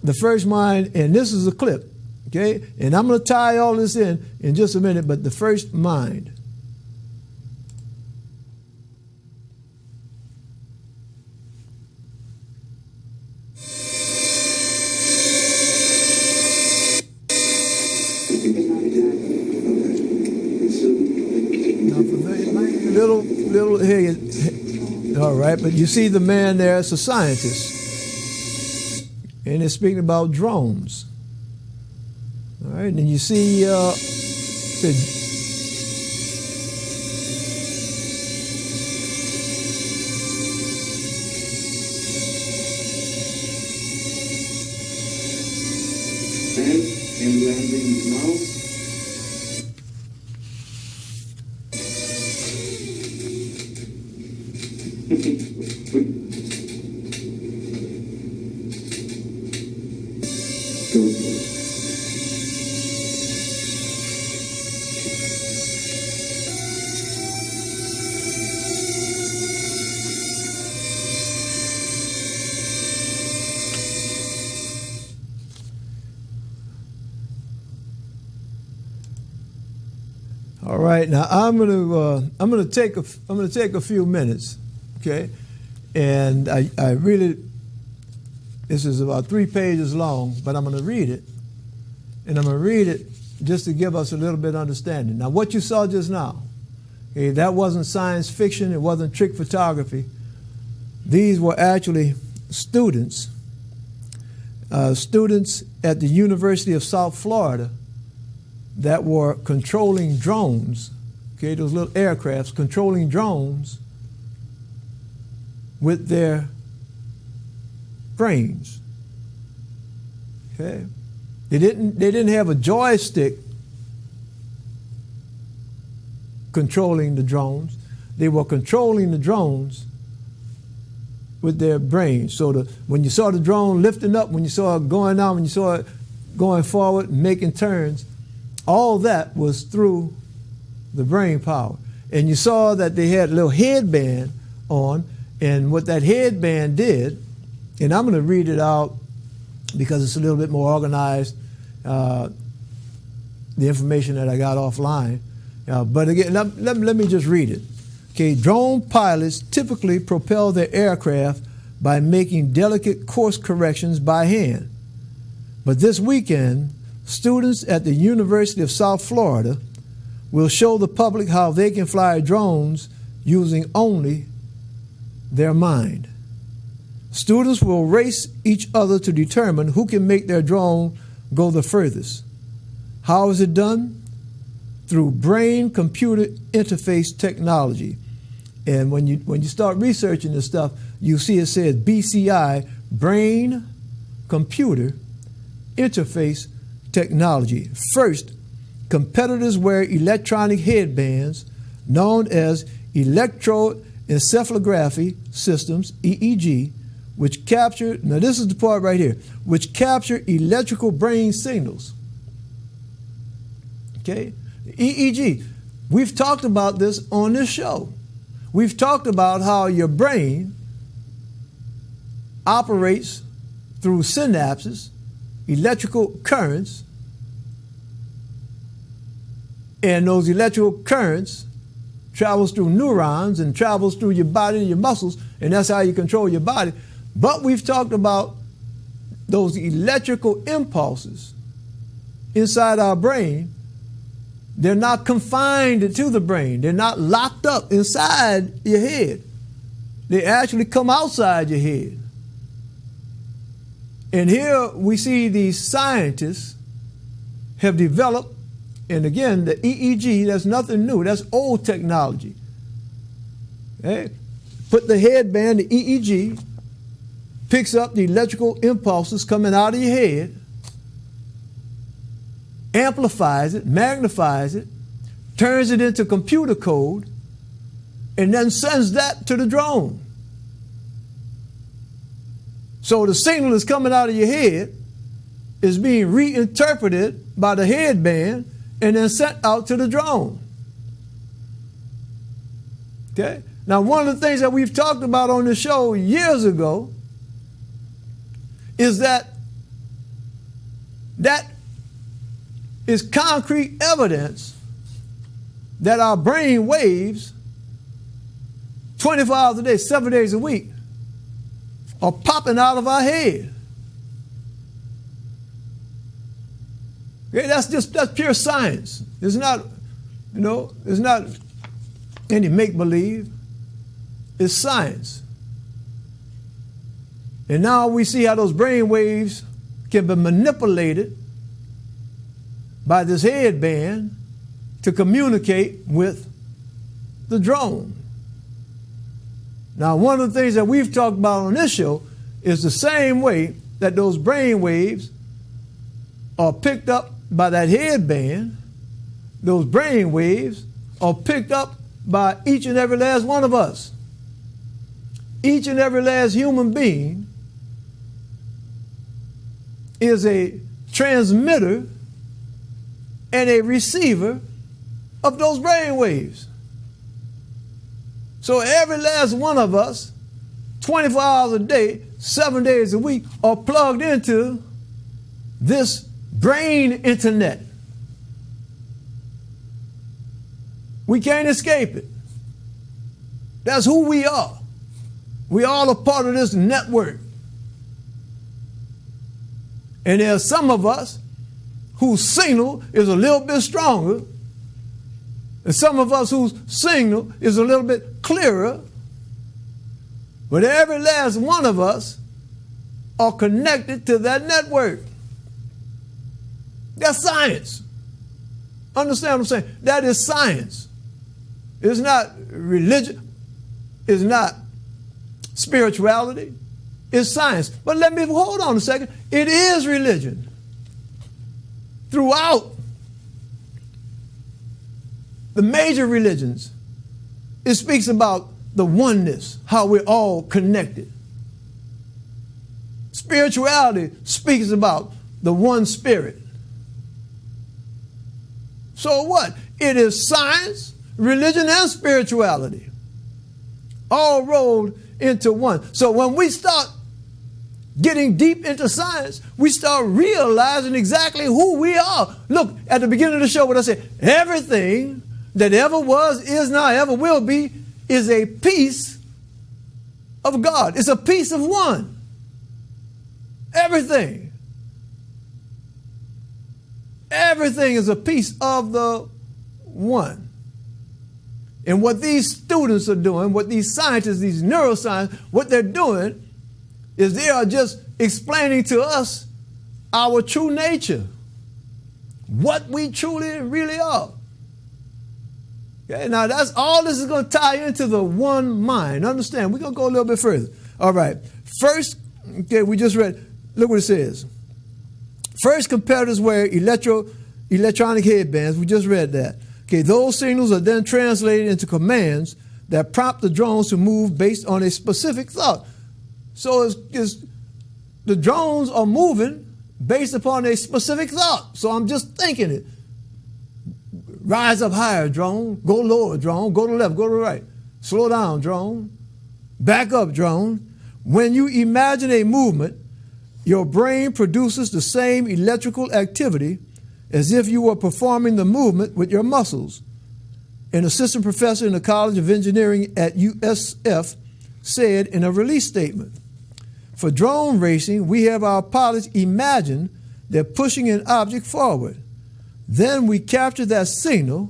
the first mind, and this is a clip, okay? And I'm going to tie all this in just a minute, but the first mind. Little here, all right, but you see the man there is a scientist, and it's speaking about drones. All right, and you see, and landing now. All right, now I'm gonna take a few minutes, okay, and I really, this is about 3 pages long, but I'm gonna read it, and I'm gonna read it just to give us a little bit of understanding. Now, what you saw just now, okay, that wasn't science fiction, it wasn't trick photography. These were actually students at the University of South Florida that were controlling drones, okay, those little aircrafts, controlling drones with their brains. Okay? They didn't have a joystick controlling the drones. They were controlling the drones with their brains. So when you saw the drone lifting up, when you saw it going down, when you saw it going forward, making turns, all that was through the brain power. And you saw that they had a little headband on, and what that headband did, and I'm going to read it out because it's a little bit more organized, the information that I got offline. But again, let me just read it. Okay, drone pilots typically propel their aircraft by making delicate course corrections by hand. But this weekend, students at the University of South Florida will show the public how they can fly drones using only their mind. Students will race each other to determine who can make their drone go the furthest. How is it done? Through brain-computer interface technology. And when you start researching this stuff, you see it says BCI, brain-computer interface technology. First, competitors wear electronic headbands known as electroencephalography systems, EEG, which capture, now this is the part right here, which capture electrical brain signals. Okay? EEG. We've talked about this on this show. We've talked about how your brain operates through synapses, electrical currents, and those electrical currents travels through neurons and travels through your body and your muscles, and that's how you control your body. But we've talked about those electrical impulses inside our brain. They're not confined to the brain. They're not locked up inside your head. They actually come outside your head. And here we see these scientists have developed, and again, the EEG, that's nothing new. That's old technology. Okay? Put the headband, the EEG, picks up the electrical impulses coming out of your head, amplifies it, magnifies it, turns it into computer code, and then sends that to the drone. So the signal that's coming out of your head is being reinterpreted by the headband and then sent out to the drone. Okay? Now, one of the things that we've talked about on the show years ago is that That is concrete evidence that our brain waves 24 hours a day, 7 days a week are popping out of our head. Okay, that's pure science. It's not, it's not any make-believe. It's science. And now we see how those brain waves can be manipulated by this headband to communicate with the drone. Now, one of the things that we've talked about on this show is the same way that those brain waves are picked up by that headband. Those brain waves are picked up by each and every last one of us. Each and every last human being is a transmitter and a receiver of those brain waves. So every last one of us, 24 hours a day, 7 days a week, are plugged into this brain internet. We can't escape it. That's who we are. We all are part of this network. And there are some of us whose signal is a little bit stronger, and some of us whose signal is a little bit clearer. But every last one of us are connected to that network. That's science. Understand what I'm saying? That is science. It's not religion. It's not spirituality. It's science. But let me hold on a second. It is religion. Throughout the major religions, it speaks about the oneness, how we're all connected. Spirituality speaks about the one spirit. So what? It is science, religion, and spirituality all rolled into one. So when we start getting deep into science, we start realizing exactly who we are. Look, at the beginning of the show, what I said, everything that ever was, is now, ever will be, is a piece of God. It's a piece of one. Everything. Everything is a piece of the one. And what these students are doing, what these scientists, these neuroscientists, what they're doing is they are just explaining to us our true nature, what we truly really are. Okay, now that's all this is going to tie into the one mind. Understand? We're going to go a little bit further. All right. First, okay, we just read, look what it says. First, competitors wear electronic headbands. We just read that. Okay, those signals are then translated into commands that prompt the drones to move based on a specific thought. So the drones are moving based upon a specific thought. So I'm just thinking it. Rise up higher, drone. Go lower, drone. Go to the left, go to the right. Slow down, drone. Back up, drone. When you imagine a movement, your brain produces the same electrical activity as if you were performing the movement with your muscles. An assistant professor in the College of Engineering at USF said in a release statement, "For drone racing, we have our pilots imagine they're pushing an object forward. Then we capture that signal,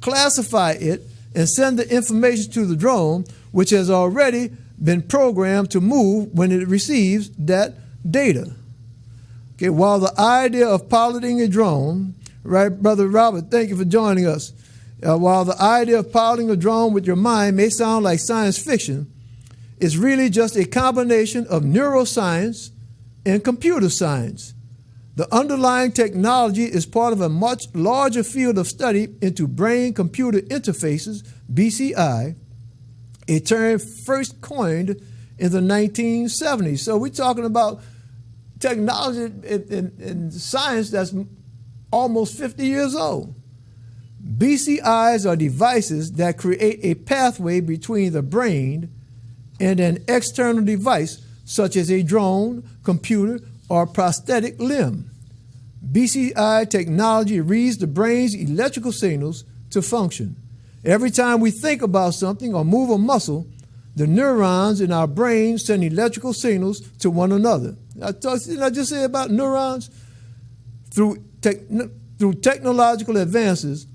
classify it, and send the information to the drone, which has already been programmed to move when it receives that data." Okay, while the idea of piloting a drone, right, Brother Robert, thank you for joining us. While the idea of piloting a drone with your mind may sound like science fiction, it's really just a combination of neuroscience and computer science. The underlying technology is part of a much larger field of study into brain-computer interfaces, BCI, a term first coined in the 1970s. So we're talking about technology and science that's almost 50 years old. BCIs are devices that create a pathway between the brain and an external device, such as a drone, computer, or prosthetic limb. BCI technology reads the brain's electrical signals to function. Every time we think about something or move a muscle, the neurons in our brain send electrical signals to one another. Didn't I just say about neurons? Through technological advances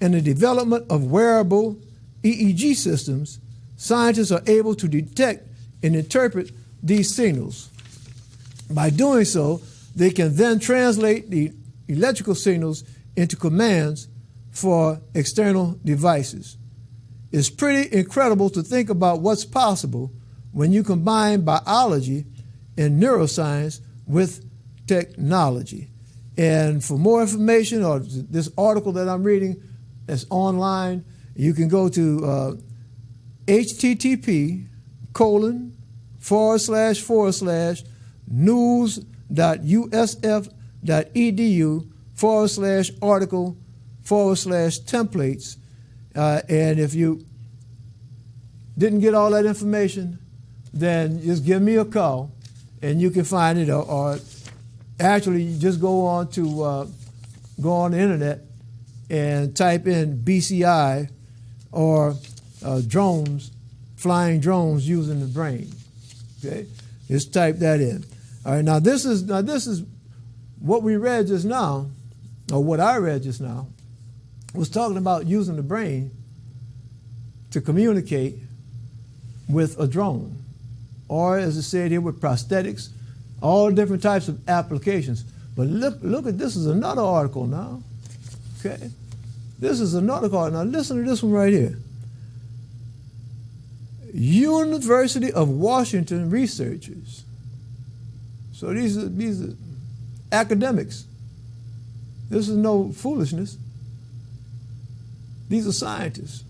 and the development of wearable EEG systems, scientists are able to detect and interpret these signals. By doing so, they can then translate the electrical signals into commands for external devices. It's pretty incredible to think about what's possible when you combine biology and neuroscience with technology. And for more information or this article that I'm reading that's online, you can go to http://news.usf.edu/article/templates. And if you didn't get all that information, then just give me a call and you can find it, or actually you just go on the internet and type in BCI or drones, flying drones using the brain. Okay, just type that in. All right, now this is what we read just now, or what I read just now, was talking about using the brain to communicate with a drone, or as I said here, with prosthetics, all different types of applications. But look at this is another article now. Okay, this is another article. Now listen to this one right here. University of Washington researchers. So these are academics. This is no foolishness. These are scientists.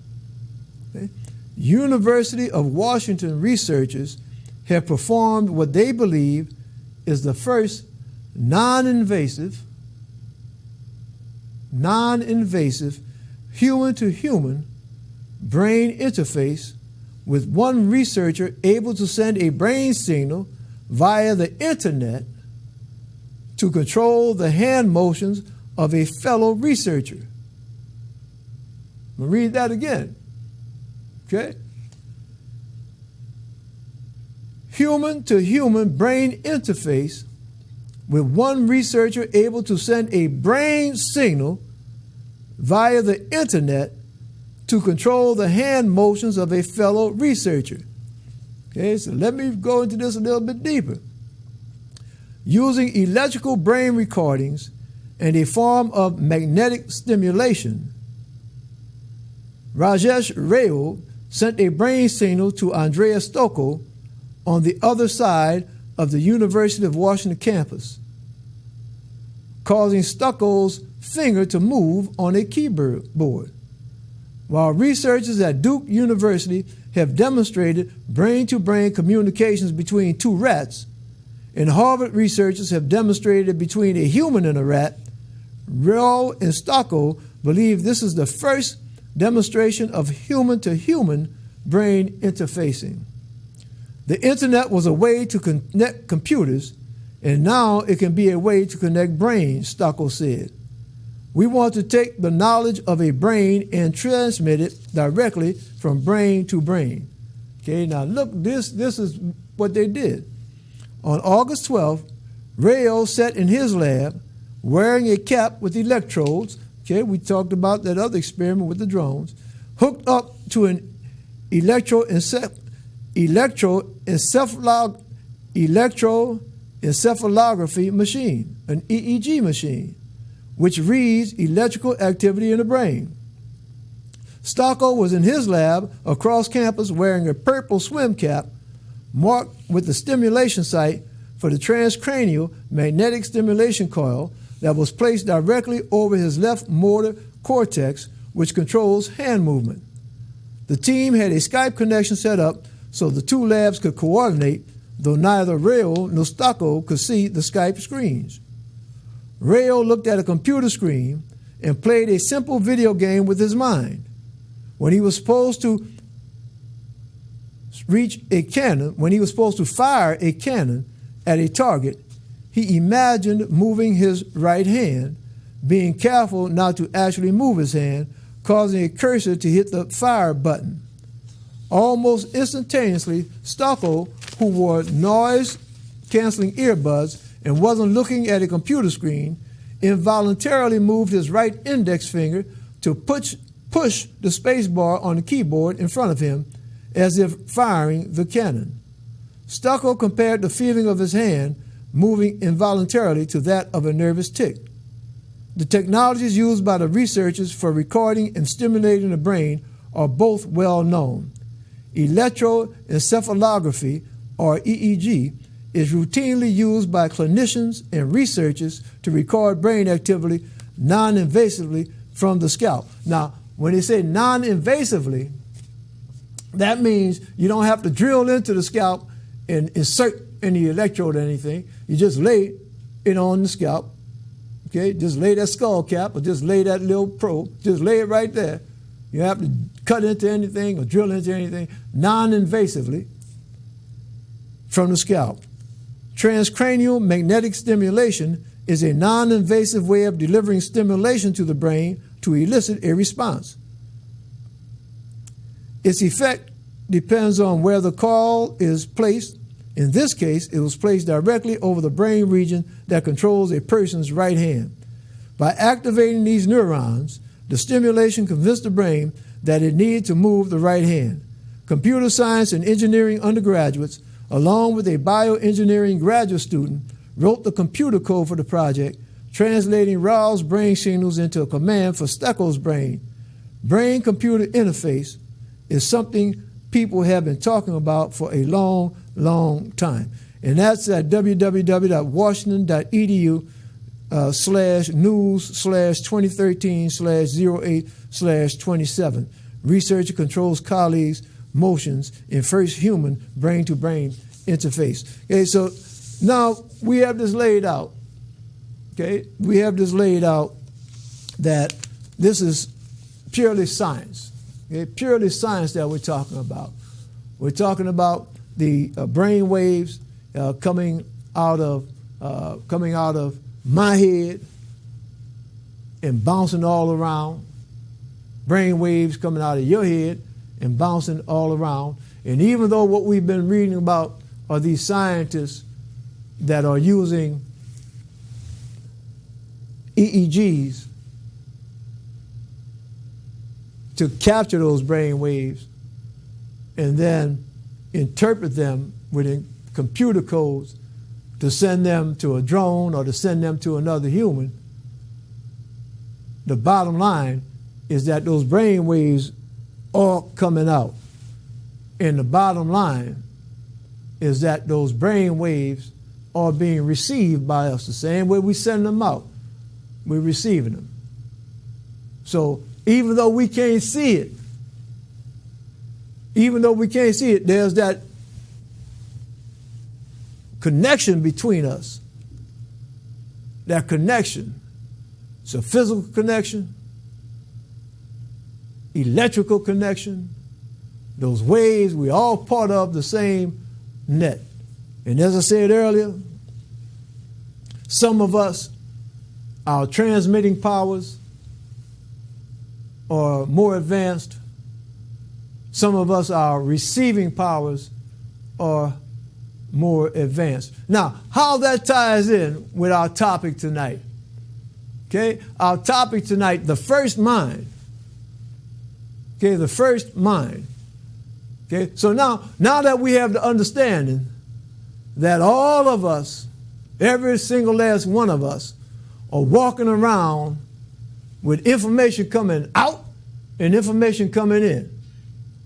Okay? University of Washington researchers have performed what they believe is the first non-invasive human-to-human brain interface, with one researcher able to send a brain signal via the internet to control the hand motions of a fellow researcher. I'm going to read that again. Okay? Human-to-human brain interface, with one researcher able to send a brain signal via the internet to control the hand motions of a fellow researcher. Okay, so let me go into this a little bit deeper. Using electrical brain recordings and a form of magnetic stimulation, Rajesh Rao sent a brain signal to Andrea Stocco on the other side of the University of Washington campus, causing Stocco's finger to move on a keyboard. While researchers at Duke University have demonstrated brain-to-brain communications between two rats, and Harvard researchers have demonstrated between a human and a rat, Rao and Stocco believe this is the first demonstration of human-to-human brain interfacing. The internet was a way to connect computers, and now it can be a way to connect brains, Stocco said. We want to take the knowledge of a brain and transmit it directly from brain to brain. Okay, now look, this is what they did. On August 12th, Rao sat in his lab wearing a cap with electrodes. Okay, we talked about that other experiment with the drones, hooked up to an electroencephalography machine, an EEG machine, which reads electrical activity in the brain. Stocco was in his lab across campus wearing a purple swim cap marked with the stimulation site for the transcranial magnetic stimulation coil that was placed directly over his left motor cortex, which controls hand movement. The team had a Skype connection set up so the two labs could coordinate, though neither Rao nor Stocco could see the Skype screens. Rao looked at a computer screen and played a simple video game with his mind. When he was supposed to fire a cannon at a target, he imagined moving his right hand, being careful not to actually move his hand, causing a cursor to hit the fire button. Almost instantaneously, Stocko, who wore noise-canceling earbuds and wasn't looking at a computer screen, involuntarily moved his right index finger to push the space bar on the keyboard in front of him, as if firing the cannon. Stocko compared the feeling of his hand moving involuntarily to that of a nervous tic. The technologies used by the researchers for recording and stimulating the brain are both well known. Electroencephalography, or EEG, is routinely used by clinicians and researchers to record brain activity non-invasively from the scalp. Now, when they say non-invasively, that means you don't have to drill into the scalp and insert any electrode or anything. You just lay it on the scalp. Okay, just lay that skull cap or just lay that little probe. Just lay it right there. You don't have to cut into anything or drill into anything. Non-invasively from the scalp. Transcranial magnetic stimulation is a non-invasive way of delivering stimulation to the brain to elicit a response. Its effect depends on where the coil is placed. In this case, it was placed directly over the brain region that controls a person's right hand. By activating these neurons, the stimulation convinced the brain that it needed to move the right hand. Computer science and engineering undergraduates, along with a bioengineering graduate student, wrote the computer code for the project, translating roused brain signals into a command for Stocko's brain. Brain-computer interface is something people have been talking about for a long time. And that's at www.washington.edu/news/2013/08/27. Researcher controls colleagues' motions in first human brain-to-brain interface. Okay, so now we have this laid out. Okay, we have this laid out that this is purely science. Okay, purely science that we're talking about. We're talking about the brain waves coming out of my head and bouncing all around. Brain waves coming out of your head and bouncing all around. And even though what we've been reading about are these scientists that are using EEGs to capture those brain waves and then interpret them within computer codes to send them to a drone or to send them to another human, the bottom line is that those brain waves are coming out. And the bottom line is that those brain waves are being received by us the same way we send them out. We're receiving them. So even though we can't see it, there's that connection between us. That connection. It's a physical connection, electrical connection. Those waves, we're all part of the same net. And as I said earlier, some of us, our transmitting powers are more advanced. Some of us, our receiving powers are more advanced. Now, how that ties in with our topic tonight. Okay, our topic tonight, the first mind. Okay, the first mind. Okay, so now that we have the understanding that all of us, every single last one of us, are walking around with information coming out and information coming in.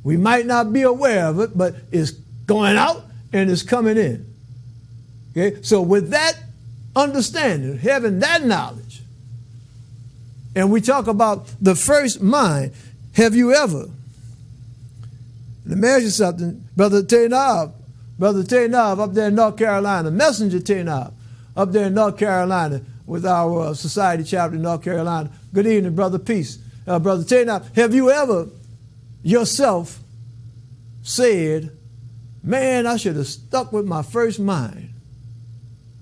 We might not be aware of it, but it's going out and it's coming in. Okay, so with that understanding, having that knowledge, and we talk about the first mind, have you ever, let me ask you something, Brother Tainab up there in North Carolina, Messenger Tainab up there in North Carolina with our society chapter in North Carolina. Good evening, Brother Peace. Brother Tainab, have you ever yourself said, man, I should have stuck with my first mind?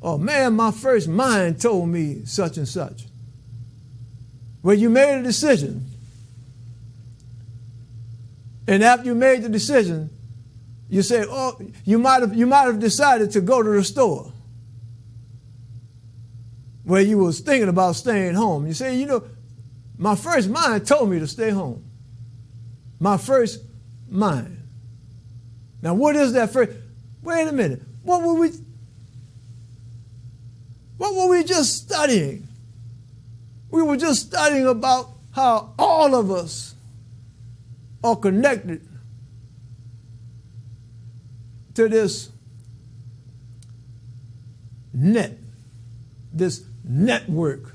Or, man, my first mind told me such and such. Where you made a decision, and after you made the decision, you say, oh, you might have decided to go to the store where you was thinking about staying home. You say, my first mind told me to stay home. My first mind. Now, what is that first? Wait a minute. What were we just studying? We were just studying about how all of us are connected to this this network.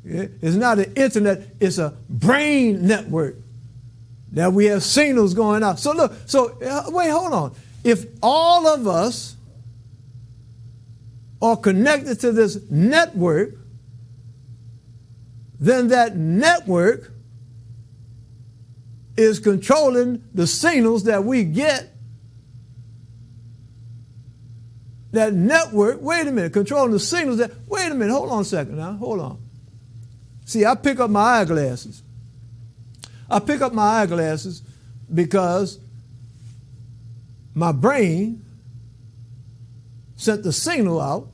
It's not an internet, it's a brain network that we have signals going out. So look, wait, hold on. If all of us are connected to this network, then that network is controlling the signals that we get. That network, wait a minute, controlling the signals that, wait a minute, hold on a second now, hold on. See, I pick up my eyeglasses. I pick up my eyeglasses because my brain sent the signal out,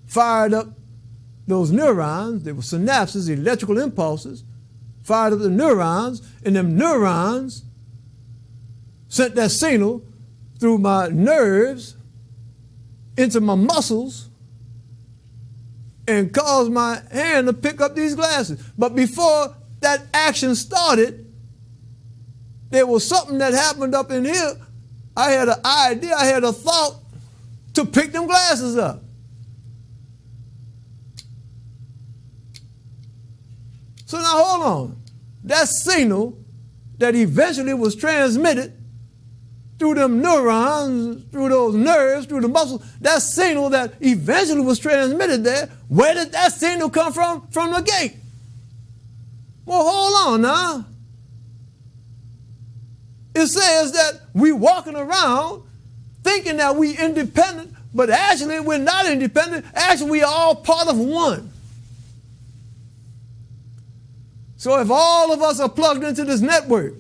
fired up those neurons, they were synapses, electrical impulses, fired up the neurons, and them neurons sent that signal through my nerves into my muscles and caused my hand to pick up these glasses. But before that action started, there was something that happened up in here. I had an idea, I had a thought to pick them glasses up. So now hold on. That signal that eventually was transmitted through them neurons, through those nerves, through the muscles, that signal that eventually was transmitted there, where did that signal come from? From the gate. Well, hold on now. It says that we walking around thinking that we independent, but actually we're not independent. Actually, we are all part of one. So if all of us are plugged into this network,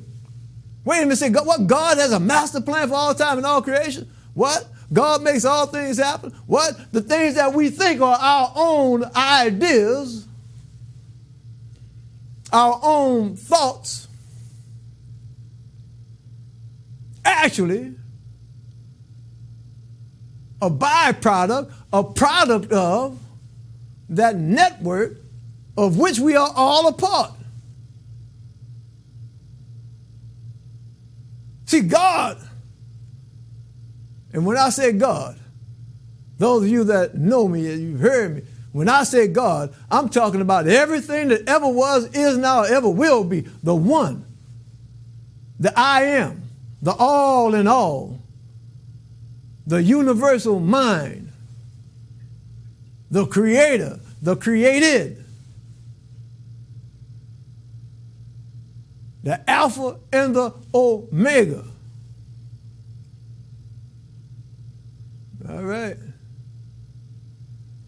wait a minute, say, what? God has a master plan for all time and all creation? What? God makes all things happen? What? The things that we think are our own ideas, our own thoughts, actually a byproduct, a product of that network of which we are all a part. See, God, and when I say God, those of you that know me, you've heard me, when I say God, I'm talking about everything that ever was, is now, ever will be, the one, the I am, the all in all, the universal mind, the creator, the created, the Alpha and the Omega. All right.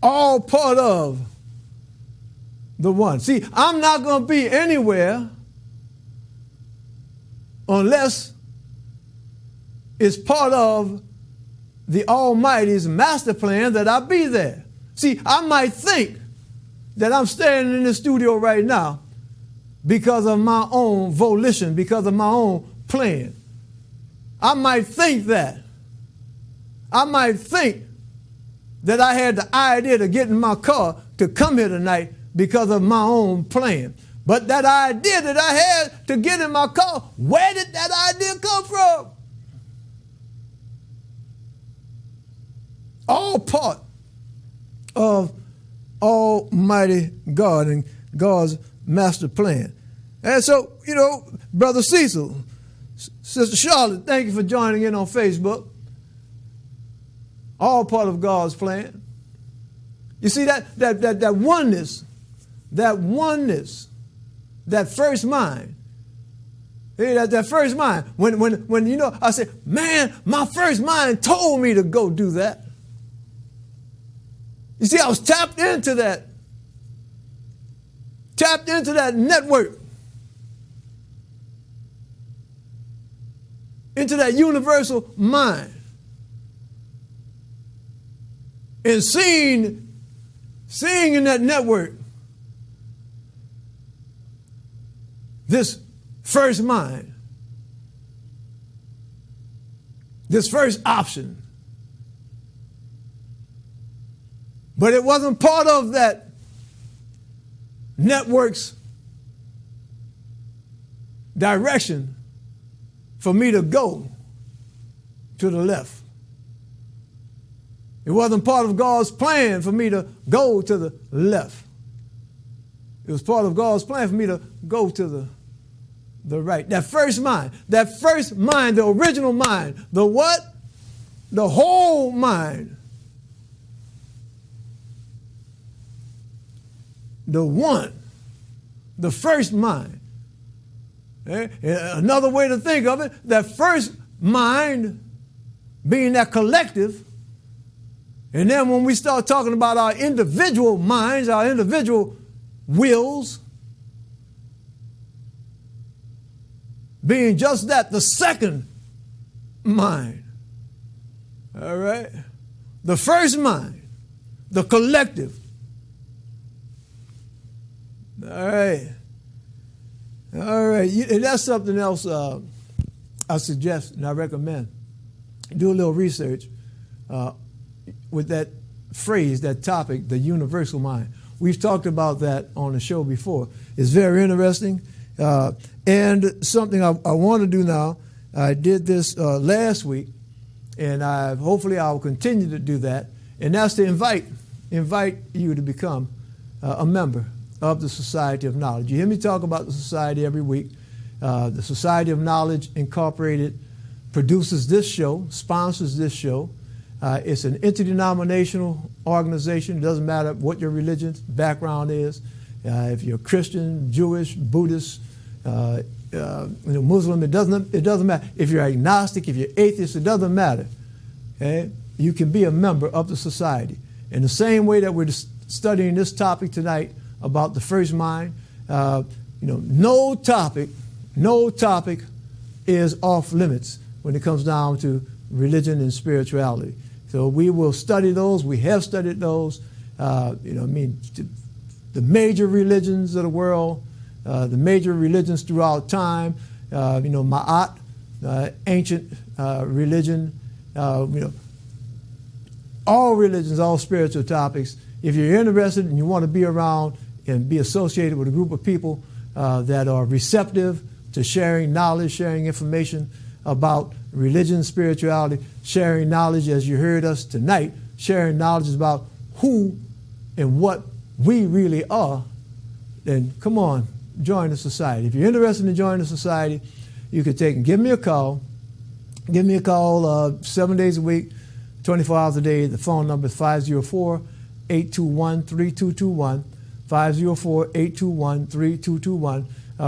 All part of the one. See, I'm not going to be anywhere unless it's part of the Almighty's master plan that I be there. See, I might think that I'm standing in the studio right now because of my own volition, because of my own plan. I might think that. I might think that I had the idea to get in my car to come here tonight because of my own plan. But that idea that I had to get in my car, where did that idea come from? All part of Almighty God and God's master plan. And so, Brother Cecil, Sister Charlotte, thank you for joining in on Facebook. All part of God's plan. You see that oneness, that first mind. That first mind. When I say, man, my first mind told me to go do that. You see, I was tapped into that network, into that universal mind, and seeing in that network this first mind, this first option. But it wasn't part of that network's direction for me to go to the left. It wasn't part of God's plan for me to go to the left. It was part of God's plan for me to go to the right. That first mind, the original mind, the what? The whole mind. The one, the first mind. Another way to think of it, that first mind being that collective. And then when we start talking about our individual minds, our individual wills, being just that, the second mind. All right? The first mind, the collective. All right. All right. And that's something else I suggest and I recommend. Do a little research with that phrase, that topic, the universal mind. We've talked about that on the show before. It's very interesting. And something I want to do now, I did this last week, and hopefully I'll continue to do that, and that's to invite you to become a member of the Society of Knowledge. You hear me talk about the Society every week. The Society of Knowledge Incorporated produces this show, sponsors this show. It's an interdenominational organization. It doesn't matter what your religion's background is. If you're Christian, Jewish, Buddhist, Muslim, it doesn't matter. If you're agnostic, if you're atheist, it doesn't matter. Okay? You can be a member of the society. In the same way that we're studying this topic tonight about the first mind, no topic is off limits when it comes down to religion and spirituality. So we will study those. We have studied those. The major religions of the world, the major religions throughout time. Ma'at, ancient religion. All religions, all spiritual topics. If you're interested and you want to be around and be associated with a group of people that are receptive to sharing knowledge, sharing information about religion, spirituality, sharing knowledge as you heard us tonight, sharing knowledge about who and what we really are, then come on, join the society. If you're interested in joining the society, you can give me a call. Give me a call 7 days a week, 24 hours a day. The phone number is 504-821-3221, 504-821-3221.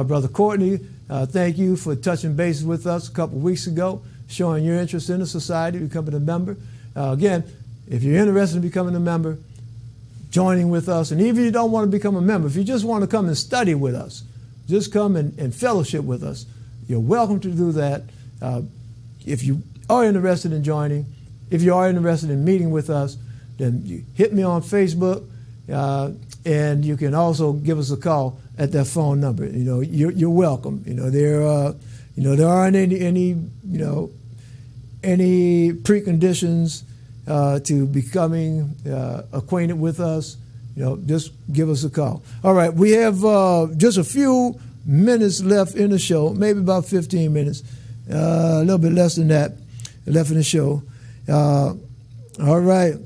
Brother Courtney, thank you for touching bases with us a couple weeks ago, showing your interest in the society, becoming a member. Again, if you're interested in becoming a member, joining with us, and even if you don't want to become a member, if you just want to come and study with us, just come and fellowship with us, you're welcome to do that. If you are interested in joining, if you are interested in meeting with us, then you hit me on Facebook, and you can also give us a call at that phone number. You're welcome. There aren't any preconditions to becoming acquainted with us. Just give us a call. All right, we have just a few minutes left in the show, maybe about 15 minutes, a little bit less than that left in the show. All right.